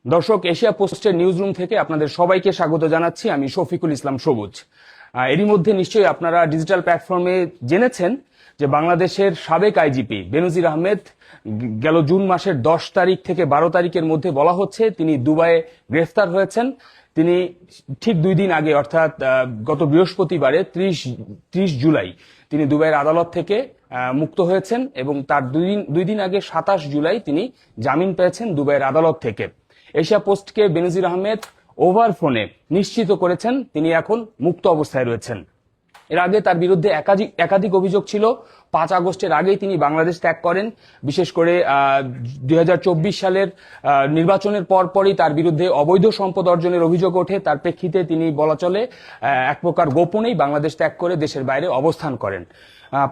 দর্শক, এশিয়া পোস্টের news room থেকে আপনাদের সবাইকে স্বাগত জানাচ্ছি। আমি শফিকুল ইসলাম সবুজ। এরই মধ্যে নিশ্চয়ই আপনারা ডিজিটাল প্ল্যাটফর্মে জেনেছেন যে বাংলাদেশের সাবেক আইজিপি বেনজির আহমেদ গেল জুন মাসের 10 তারিখ থেকে 12 তারিখের মধ্যে বলা হচ্ছে তিনি দুবাইয়ে গ্রেফতার হয়েছেন। তিনি ঠিক 2 দিন আগে অর্থাৎ গত বৃহস্পতিবারে 30 জুলাই তিনি দুবাইয়ের আদালত থেকে মুক্ত হয়েছেন এবং তার দুই দিন আগে 27 জুলাই তিনি জামিন পেয়েছেন দুবাইয়ের আদালত থেকে। এশিয়া পোস্টকে বেনজির আহমেদ ওভার ফোনে নিশ্চিত করেছেন তিনি এখন মুক্ত অবস্থায় রয়েছেন। এর আগে তার বিরুদ্ধে একাধিক অভিযোগ ছিল। 5 আগস্টের আগেই তিনি বাংলাদেশ ত্যাগ করেন। বিশেষ করে 2024 সালের নির্বাচনের পরপরই তার বিরুদ্ধে অবৈধ সম্পদ অর্জনের অভিযোগ ওঠে। তার প্রেক্ষিতে তিনি বলা চলে এক প্রকার গোপনেই বাংলাদেশ ত্যাগ করে দেশের বাইরে অবস্থান করেন।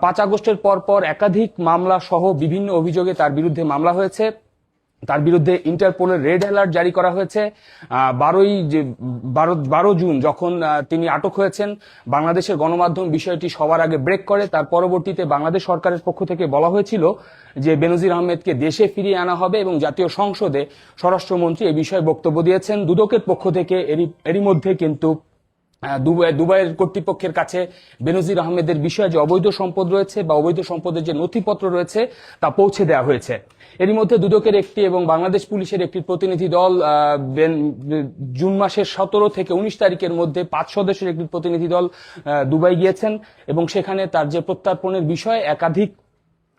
5 আগস্টের পর একাধিক মামলা সহ বিভিন্ন অভিযোগে তার বিরুদ্ধে মামলা হয়েছে। তার বিরুদ্ধে ইন্টারপোলের রেড অ্যালার্ট জারি করা হয়েছে। 12 জুন যখন তিনি আটক হয়েছেন, বাংলাদেশের গণমাধ্যম বিষয়টি সবার আগে ব্রেক করে। তার পরবর্তীতে বাংলাদেশ সরকারের পক্ষ থেকে বলা হয়েছিল যে বেনজির আহমেদকে দেশে ফিরিয়ে আনা হবে এবং জাতীয় সংসদে স্বরাষ্ট্রমন্ত্রী এ বিষয়ে বক্তব্য দিয়েছেন। দুদকের পক্ষ থেকে এরই মধ্যে কিন্তু দুবাইয়ের কর্তৃপক্ষের কাছে বেনজির আহমেদের বিষয়ে যে অবৈধ সম্পদ রয়েছে বা অবৈধ সম্পদের যে নথিপত্র রয়েছে তা পৌঁছে দেওয়া হয়েছে। এরই মধ্যে দুদকের একটি এবং বাংলাদেশ পুলিশের একটি প্রতিনিধি দল জুন মাসের 17 থেকে 19 তারিখের মধ্যে 5 সদস্যের একটি প্রতিনিধি দল দুবাই গিয়েছেন এবং সেখানে তার যে প্রত্যর্পণের বিষয়ে একাধিক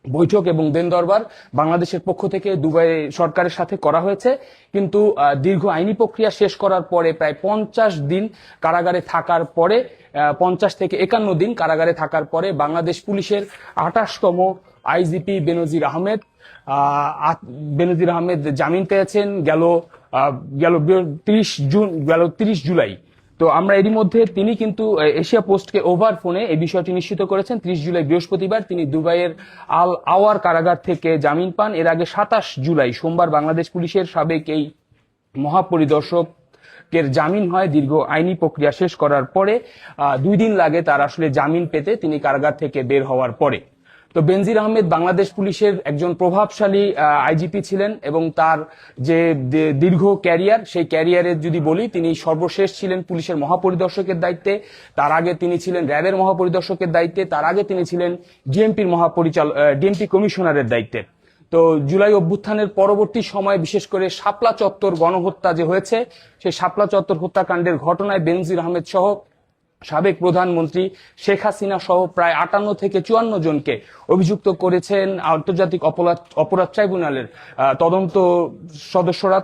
বৈঠক এবং দেন দরবার বাংলাদেশের পক্ষ থেকে দুবাই সরকারের সাথে করা হয়েছে। কিন্তু দীর্ঘ আইনি প্রক্রিয়া শেষ করার পরে প্রায় 50 দিন কারাগারে থাকার পরে 50 থেকে 51 দিন কারাগারে থাকার পরে বাংলাদেশ পুলিশের 28তম আইজিপি বেনজির আহমেদ জামিন পেয়েছেন গেল 30 জুলাই। তো আমরা এরই মধ্যে তিনি কিন্তু এশিয়া পোস্টকে ওভার ফোনে এই বিষয়টি নিশ্চিত করেছেন। 30 জুলাই বৃহস্পতিবার তিনি দুবাইয়ের আল আওয়ার কারাগার থেকে জামিন পান। এর আগে 27 জুলাই সোমবার বাংলাদেশ পুলিশের সাবেক এই মহাপরিদর্শকের জামিন হয় দীর্ঘ আইনি প্রক্রিয়া শেষ করার পরে। 2 দিন লাগে তার আসলে জামিন পেতে, তিনি কারাগার থেকে বের হওয়ার পরে। তো বেনজির আহমেদ বাংলাদেশ পুলিশের একজন প্রভাবশালী আইজিপি ছিলেন এবং তার যে দীর্ঘ ক্যারিয়ার, সেই ক্যারিয়ারের যদি বলি, তিনি সর্বশেষ ছিলেন পুলিশের মহাপরিদর্শকের দায়িত্বে। তার আগে তিনি ছিলেন র্যাবের মহাপরিদর্শকের দায়িত্বে। তার আগে তিনি ছিলেন ডিএমপি কমিশনারের দায়িত্বে। তো জুলাই অভ্যুত্থানের পরবর্তী সময়ে বিশেষ করে শাপলা চত্বর গণহত্যা যে হয়েছে, সেই শাপলা চত্বর হত্যাকাণ্ডের ঘটনায় বেনজির আহমেদ সহ সাবেক প্রধানমন্ত্রী শেখ হাসিনা সহ প্রায় 58 থেকে 54 জনকে অভিযুক্ত করেছেন আন্তর্জাতিক অপরাধ ট্রাইব্যুনালের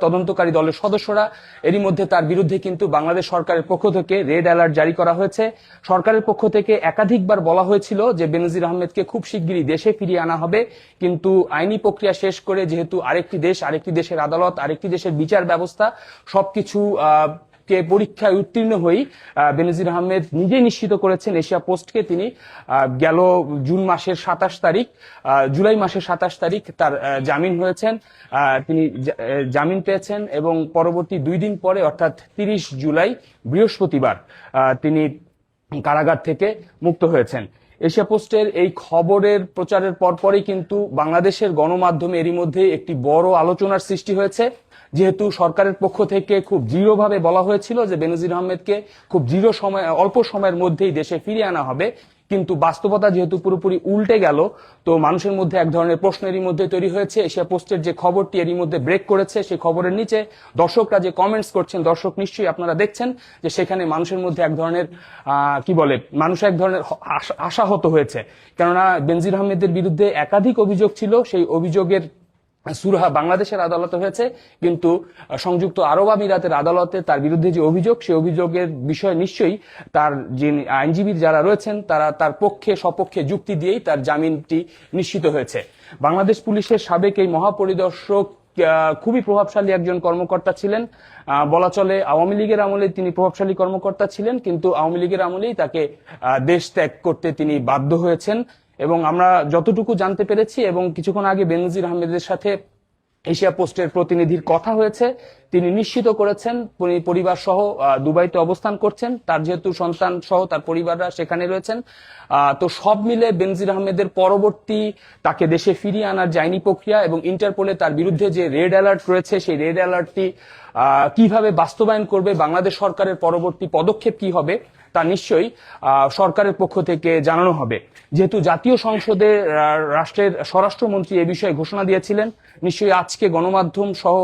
তদন্তকারী দলের সদস্যরা। এরই মধ্যে তার বিরুদ্ধে কিন্তু বাংলাদেশ সরকারের পক্ষ থেকে রেড অ্যালার্ট জারি করা হয়েছে। সরকারের পক্ষ থেকে একাধিকবার বলা হয়েছিল যে বেনজির আহমেদকে খুব শিগগিরই দেশে ফিরিয়ে আনা হবে, কিন্তু আইনি প্রক্রিয়া শেষ করে যেহেতু আরেকটি দেশের আদালত, আরেকটি দেশের বিচার ব্যবস্থা সবকিছু কে পরীক্ষায় উত্তীর্ণ হয়ে বেনজির আহমেদ নিজে নিশ্চিত করেছেন এশিয়া পোস্টকে তিনি গেল জুলাই মাসের 27 তারিখ তার জামিন হয়েছেন। তিনি জামিন পেয়েছেন এবং পরবর্তী 2 দিন পরে অর্থাৎ 30 জুলাই বৃহস্পতিবার তিনি কারাগার থেকে মুক্ত হয়েছেন। এশিয়া পোস্টের এই খবরের প্রচারের পরপরই কিন্তু বাংলাদেশের গণমাধ্যমে এরই মধ্যে একটি বড় আলোচনার সৃষ্টি হয়েছে। যেহেতু সরকারের পক্ষ থেকে খুব দৃঢ়ভাবে বলা হয়েছিল যে বেনজির আহমেদকে খুব অল্প সময়ের মধ্যেই দেশে ফিরিয়ে আনা হবে, কিন্তু বাস্তবতা যেহেতু পুরোপুরি উল্টে গেল, তো মানুষের মধ্যে এক ধরনের প্রশ্ন এরই মধ্যে তৈরি হয়েছে। এশিয়া পোস্টের যে খবরটি এরই মধ্যে ব্রেক করেছে, সেই খবরের নিচে দর্শকরা যে কমেন্টস করছেন, দর্শক নিশ্চয়ই আপনারা দেখছেন যে সেখানে মানুষের মধ্যে এক ধরনের মানুষ এক ধরনের আশাহত হয়েছে। কেননা বেনজির আহমেদের বিরুদ্ধে একাধিক অভিযোগ ছিল, সেই অভিযোগের সুরাহা বাংলাদেশের আদালতে হয়েছে, কিন্তু সংযুক্ত আরব আমিরাতের আদালতে তার বিরুদ্ধে যে অভিযোগ, সেই অভিযোগের বিষয়ে নিশ্চয়ই তার যে আইনজীবী যারা রয়েছেন তারা তার পক্ষে সপক্ষে যুক্তি দিয়েই তার জামিনটি নিশ্চিত হয়েছে। বাংলাদেশ পুলিশের সাবেক এই মহাপরিদর্শক খুবই প্রভাবশালী একজন কর্মকর্তা ছিলেন। বলা চলে আওয়ামী লীগের আমলে তিনি প্রভাবশালী কর্মকর্তা ছিলেন, কিন্তু আওয়ামী লীগের আমলেই তাকে দেশ ত্যাগ করতে তিনি বাধ্য হয়েছেন। এবং আমরা যতটুকু জানতে পেরেছি এবং কিছুক্ষণ আগে বেনজির আহমেদের সাথে এশিয়া পোস্টের প্রতিনিধির কথা হয়েছে। তিনি নিশ্চিত করেছেন পরিবার সহ দুবাইতে অবস্থান করছেন, তার যেহেতু সন্তান সহ তার পরিবাররা সেখানে রয়েছেন। তো সব মিলে বেনজির আহমেদের পরবর্তী তাকে দেশে ফিরিয়ে আনার যে আইনি প্রক্রিয়া এবং ইন্টারপোলে তার বিরুদ্ধে যে রেড অ্যালার্ট রয়েছে, সেই রেড অ্যালার্টটি কিভাবে বাস্তবায়ন করবে, বাংলাদেশ সরকারের পরবর্তী পদক্ষেপ কি হবে, তা নিশ্চয়ই সরকারের পক্ষ থেকে জানানো হবে। যেহেতু জাতীয় সংসদে রাষ্ট্রের স্বরাষ্ট্রমন্ত্রী এ বিষয়ে ঘোষণা দিয়েছিলেন, নিশ্চয়ই আজকে গণমাধ্যম সহ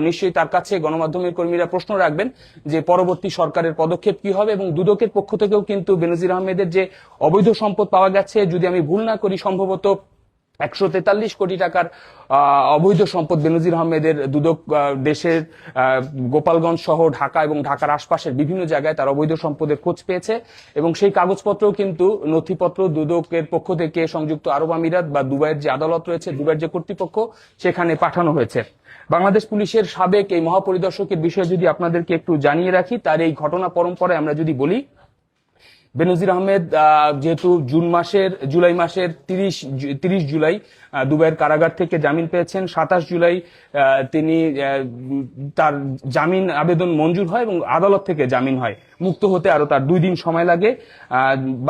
নিশ্চয়ই তার কাছে গণমাধ্যমের কর্মীরা প্রশ্ন রাখবেন যে পরবর্তী সরকারের পদক্ষেপ কি হবে। এবং দুদকের পক্ষ থেকেও কিন্তু বেনজির আহমেদের যে অবৈধ সম্পদ পাওয়া গেছে, যদি আমি ভুল না করি সম্ভবত 143 কোটি টাকার অবৈধ সম্পদ বেনজির আহমেদের দুদক দেশের গোপালগঞ্জ সহ ঢাকা এবং ঢাকার আশপাশের বিভিন্ন জায়গায় তার অবৈধ সম্পদের খোঁজ পেয়েছে এবং সেই কাগজপত্রও কিন্তু নথিপত্র দুদকের পক্ষ থেকে সংযুক্ত আরব আমিরাত বা দুবাইয়ের যে আদালত রয়েছে, দুবাইয়ের যে কর্তৃপক্ষ, সেখানে পাঠানো হয়েছে। বাংলাদেশ পুলিশের সাবেক এই মহাপরিদর্শকের বিষয়ে যদি আপনাদেরকে একটু জানিয়ে রাখি, তার এই ঘটনা পরম্পরায় আমরা যদি বলি, বেনজির আহমেদ যেহেতু জুলাই মাসের 30 জুলাই দুবাইয়ের কারাগার থেকে জামিন পেয়েছেন, 27 জুলাই তিনি তার জামিন আবেদন মঞ্জুর হয় এবং আদালত থেকে জামিন হয়। মুক্ত হতে আরো তার 2 দিন সময় লাগে।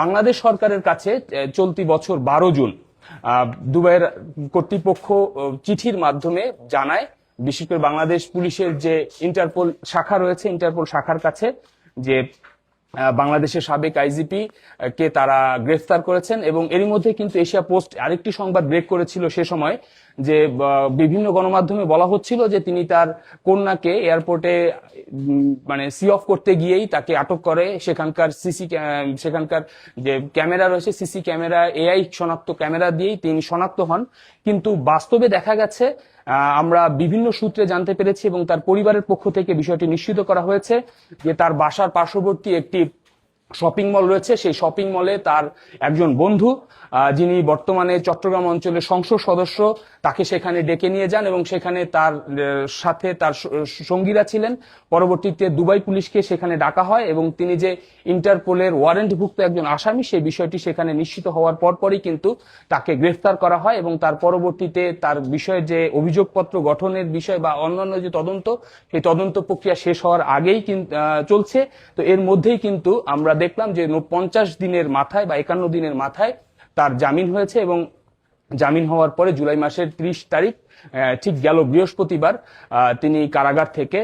বাংলাদেশ সরকারের কাছে চলতি বছর 12 জুন দুবাইয়ের কর্তৃপক্ষ চিঠির মাধ্যমে জানায়, বিশেষ করে বাংলাদেশ পুলিশের যে ইন্টারপোল শাখা রয়েছে, ইন্টারপোল শাখার কাছে, যে বাংলাদেশের সাবেক আইজিপি কে তারা গ্রেফতার করেছেন। এবং এরই মধ্যে কিন্তু এশিয়া পোস্ট আরেকটি সংবাদ ব্রেক করেছিল সে সময়, যে বিভিন্ন গণমাধ্যমে বলা হচ্ছিল যে তিনি তার কন্যাকে এয়ারপোর্টে মানে সি অফ করতে গিয়েই তাকে আটক করে। সেখানকার যে ক্যামেরা রয়েছে, সিসি ক্যামেরা, এআই শনাক্ত ক্যামেরা দিয়েই তিনি শনাক্ত হন। কিন্তু বাস্তবে দেখা গেছে, আমরা বিভিন্ন সূত্রে জানতে পেরেছি এবং তার পরিবারের পক্ষ থেকে বিষয়টি নিশ্চিত করা হয়েছে যে তার বাসার পার্শ্ববর্তী একটি শপিং মল রয়েছে, সেই শপিং মলে তার একজন বন্ধু, যিনি বর্তমানে চট্টগ্রাম অঞ্চলের সংসদ সদস্য, তাকে সেখানে ডেকে নিয়ে যান এবং সেখানে তার সাথে তার সঙ্গীরা ছিলেন। পরবর্তীতে দুবাই পুলিশকে সেখানে ডাকা হয় এবং তিনি যে ইন্টারপোলের ওয়ারেন্টভুক্ত একজন আসামি, সেই বিষয়টি সেখানে নিশ্চিত হওয়ার পরপরই কিন্তু তাকে গ্রেফতার করা হয় এবং তার পরবর্তীতে তার বিষয়ে যে অভিযোগপত্র গঠনের বিষয় বা অন্যান্য যে তদন্ত, সেই তদন্ত প্রক্রিয়া শেষ হওয়ার আগেই চলছে। তো এর মধ্যেই কিন্তু আমরা দেখলাম যে 50 দিনের মাথায় বা 51 দিনের মাথায় তার জামিন হয়েছে এবং জামিন হওয়ার পরে জুলাই মাসের 30 তারিখ ঠিক গেল বৃহস্পতিবার তিনি কারাগার থেকে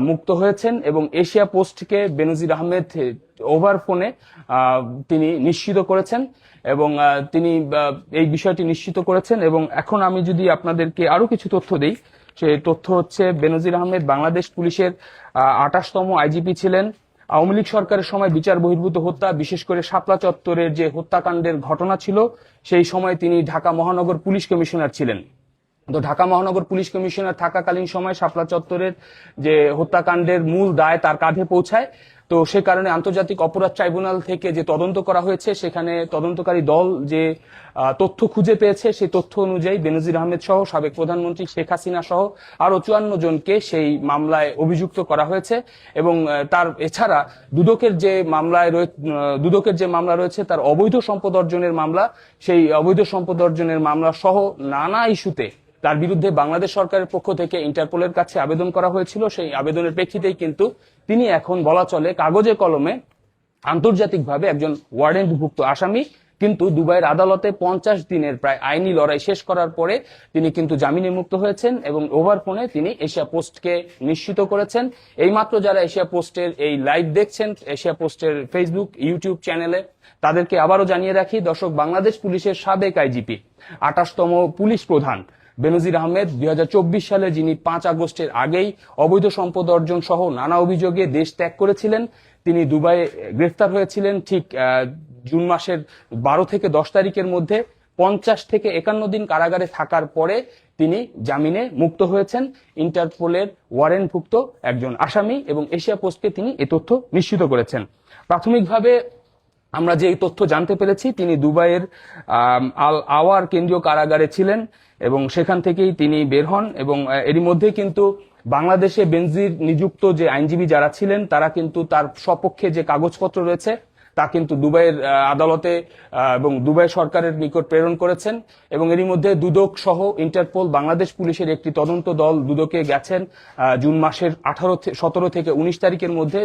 মুক্ত হয়েছেন এবং এশিয়া পোস্টকে বেনজির আহমেদ ওভার ফোনে তিনি নিশ্চিত করেছেন এবং তিনি এই বিষয়টি নিশ্চিত করেছেন। এবং এখন আমি যদি আপনাদেরকে আরো কিছু তথ্য দেই, সেই তথ্য হচ্ছে বেনজির আহমেদ বাংলাদেশ পুলিশের 28তম আইজিপি ছিলেন। আওয়ামী লীগ সরকারের সময় বিচার বহির্ভূত হত্যা, বিশেষ করে শাপলা চত্বরের যে হত্যাকাণ্ডের ঘটনা ছিল, সেই সময় তিনি ঢাকা মহানগর পুলিশ কমিশনার ছিলেন। তো ঢাকা মহানগর পুলিশ কমিশনার থাকাকালীন সময় শাপলা চত্বরের যে হত্যাকাণ্ডের মূল দায় তার কাঁধে পৌঁছায়। তো সে কারণে আন্তর্জাতিক অপরাধ ট্রাইব্যুনাল থেকে যে তদন্ত করা হয়েছে, সেখানে তদন্তকারী দল যে তথ্য খুঁজে পেয়েছে, সেই তথ্য অনুযায়ী বেনজির আহমেদ সহ সাবেক প্রধানমন্ত্রী শেখ হাসিনা সহ আরো 54 জনকে সেই মামলায় অভিযুক্ত করা হয়েছে। এবং তার এছাড়া দুদকের যে মামলা রয়েছে, তার অবৈধ সম্পদ অর্জনের মামলা, সেই অবৈধ সম্পদ অর্জনের মামলা সহ নানা ইস্যুতে তার বিরুদ্ধে বাংলাদেশ সরকারের পক্ষ থেকে ইন্টারপোলের কাছে আবেদন করা হয়েছিল। সেই আবেদনের প্রেক্ষিতেই কিন্তু তিনি এখন বলা চলে কাগজে কলমে আন্তর্জাতিকভাবে একজন ওয়ারেন্টভুক্ত আসামি। কিন্তু দুবাইয়ের আদালতে 50 দিনের প্রায় আইনি লড়াই শেষ করার পরে তিনি কিন্তু জামিনে মুক্ত হয়েছেন এবং ওভার ফোনে তিনি এশিয়া পোস্টকে নিশ্চিত করেছেন। এইমাত্র যারা এশিয়া পোস্টের এই লাইভ দেখছেন, এশিয়া পোস্টের ফেসবুক, ইউটিউব চ্যানেলে, তাদেরকে আবারও জানিয়ে রাখি, দর্শক, বাংলাদেশ পুলিশের সাবেক আইজিপি, 28তম পুলিশ প্রধান বেনজির আহমেদ 2024 সালে, যিনি 5 আগস্টের আগেই অবৈধ সম্পদ অর্জন সহ নানা অভিযোগে দেশ ত্যাগ করেছিলেন, তিনি দুবাইয়ে গ্রেফতার হয়েছিলেন ঠিক জুন মাসের 12 থেকে 10 তারিখের মধ্যে। 50 থেকে 51 দিন কারাগারে থাকার পরে তিনি জামিনে মুক্ত হয়েছেন, ইন্টারপোলের ওয়ারেন্টভুক্ত একজন আসামি এবং এশিয়া পোস্টকে তিনি এ তথ্য নিশ্চিত করেছেন। প্রাথমিকভাবে আমরা যে এই তথ্য জানতে পেরেছি, তিনি দুবাইয়ের আল আওয়ার কেন্দ্রীয় কারাগারে ছিলেন এবং সেখান থেকেই তিনি বের হন। এবং এরই মধ্যে কিন্তু বাংলাদেশে বেনজির নিযুক্ত যে আইনজীবী যারা ছিলেন, তারা কিন্তু তার সপক্ষে যে কাগজপত্র রয়েছে তা কিন্তু দুবাইয়ের আদালতে এবং দুবাই সরকারের নিকট প্রেরণ করেছেন। এবং এরই মধ্যে দুদক সহ ইন্টারপোল বাংলাদেশ পুলিশের একটি তদন্ত দল দুদকে গেছেন জুন মাসের 17 থেকে 19 তারিখের মধ্যে।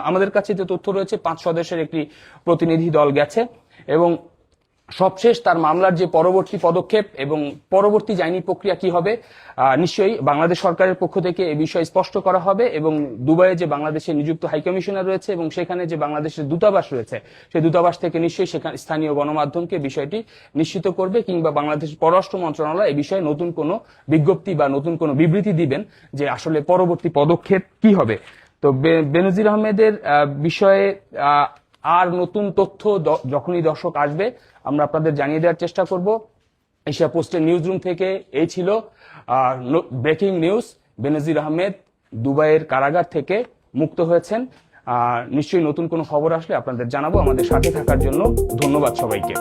আমাদের কাছে যে তথ্য রয়েছে 5 সদস্যের একটি প্রতিনিধি দল গেছে এবং সবশেষ তার মামলার যে পরবর্তী পদক্ষেপ এবং পরবর্তী আইনি প্রক্রিয়া কি হবে নিশ্চয়ই বাংলাদেশ সরকারের পক্ষ থেকে এই বিষয়ে স্পষ্ট করা হবে। এবং দুবাইয়ে যে বাংলাদেশের নিযুক্ত হাইকমিশনার রয়েছে এবং সেখানে যে বাংলাদেশের দূতাবাস রয়েছে সেই দূতাবাস থেকে নিশ্চয়ই সেখানে স্থানীয় গণমাধ্যমকে বিষয়টি নিশ্চিত করবে, কিংবা বাংলাদেশ পররাষ্ট্র মন্ত্রণালয় এই বিষয়ে নতুন কোনো বিজ্ঞপ্তি বা নতুন কোনো বিবৃতি দিবেন যে আসলে পরবর্তী পদক্ষেপ কি হবে। তো বেনজির আহমেদের বিষয়ে আর নতুন তথ্য যখনই দর্শক আসবে আমরা আপনাদের জানিয়ে দেওয়ার চেষ্টা করব। এশিয়া পোস্টের নিউজ রুম থেকে এই ছিল ব্রেকিং নিউজ। বেনজির আহমেদ দুবাইয়ের কারাগার থেকে মুক্ত হয়েছেন। নিশ্চয়ই নতুন কোনো খবর আসলে আপনাদের জানাবো। আমাদের সাথে থাকার জন্য ধন্যবাদ সবাইকে।